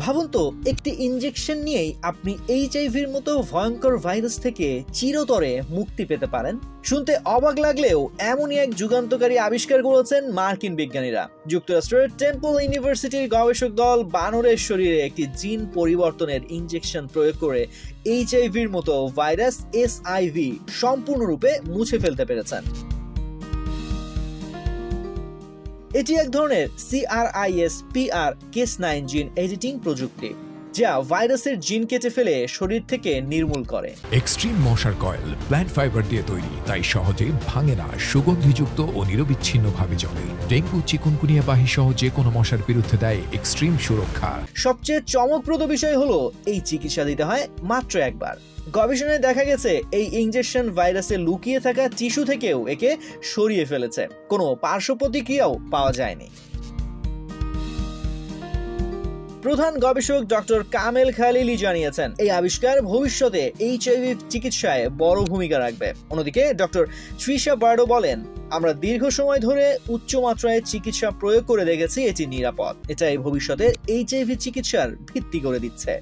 ভাবুন তো, একটি ইনজেকশন নিয়েই আপনি এইচআইভির মতো ভয়ঙ্কর ভাইরাস থেকে চিরতরে মুক্তি পেতে পারেন। শুনতে অবাক লাগলেও এমনই এক যুগান্তকারী আবিষ্কার করেছেন মার্কিন বিজ্ঞানীরা। যুক্তরাষ্ট্রের টেম্পল ইউনিভার্সিটির গবেষক দল বানরের শরীরে একটি জিন পরিবর্তনের ইনজেকশন প্রয়োগ করে এইচআইভির মতো ভাইরাস এসআইভি সম্পূর্ণরূপে মুছে ফেলতে পেরেছেন। এটি এক ধরনের CRISPR-Cas9 জিন এডিটিং প্রযুক্তি, যা ভাইরাসের জিন কেটে ফেলে শরীর থেকে নির্মূল করে। এক্সট্রিম মশার কয়েল প্ল্যান্ট ফাইবার দিয়ে তৈরি, তাই সহজে ভাঙে না, সুগন্ধিযুক্ত ও নিরবিচ্ছিন্নভাবে জ্বলে। ডেঙ্গু, চিকুনগুনিয়া বাহি সহ যে কোনো মশার বিরুদ্ধে দেয় এক্সট্রিম সুরক্ষা। সবচেয়ে চমকপ্রদ বিষয় হলো এই চিকিৎসা দিতে হয় মাত্র একবার। গবেষণায় দেখা গেছে এই ইনজেকশন ভাইরাসে লুকিয়ে থাকা টিস্যু থেকেও একে সরিয়ে ফেলেছে, কোনো পার্শ্ব প্রতিক্রিয়াও পাওয়া যায়নি। প্রধান গবেষক ডক্টর কামেল খালিলি জানিয়েছেন, এই আবিষ্কার ভবিষ্যতে এইচআইভি চিকিৎসায় বড় ভূমিকা রাখবে। অন্যদিকে ডক্টর ট্রিশা বার্ডো বলেন, আমরা দীর্ঘ সময় ধরে উচ্চ মাত্রায় চিকিৎসা প্রয়োগ করে দেখেছি এটি নিরাপদ। এটাই ভবিষ্যতে এইচআইভি চিকিৎসার ভিত্তি করে দিচ্ছে।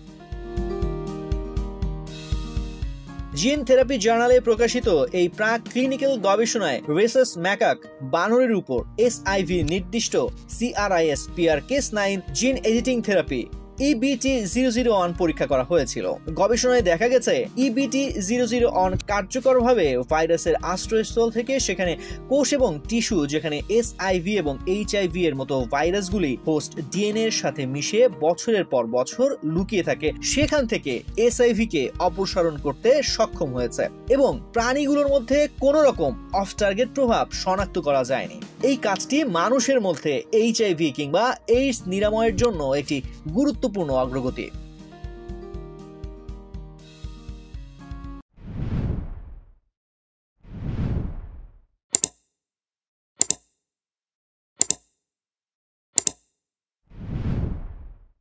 জিন থেরাপি জার্নালে প্রকাশিত এই প্রাক ক্লিনিক্যাল গবেষণায় রেসাস ম্যাকাক বানরের উপর এসআইভি নির্দিষ্ট CRISPR-Cas9 জিন এডিটিং থেরাপি EBT-001 পরীক্ষা করা হয়েছিল। গবেষণায় দেখা গেছে EBT-001 কার্যকরভাবে ভাইরাসের আশ্রয়স্থল থেকে সেখানে কোষ এবং টিস্যু, যেখানে এসআইভি এবং এইচআইভি এর মতো ভাইরাসগুলি হোস্ট ডিএনএ এর সাথে মিশে বছরের পর বছর লুকিয়ে থাকে, সেখান থেকে এসআইভি কে অপসারণ করতে সক্ষম হয়েছে এবং প্রাণীগুলোর মধ্যে কোনো রকম অফ টার্গেট প্রভাব শনাক্ত করা যায়নি। এই কাজটি মানুষের মধ্যে এইচআইভি কিংবা এইডস নিরাময়ের জন্য একটি গুরুত্বপূর্ণ অগ্রগতি।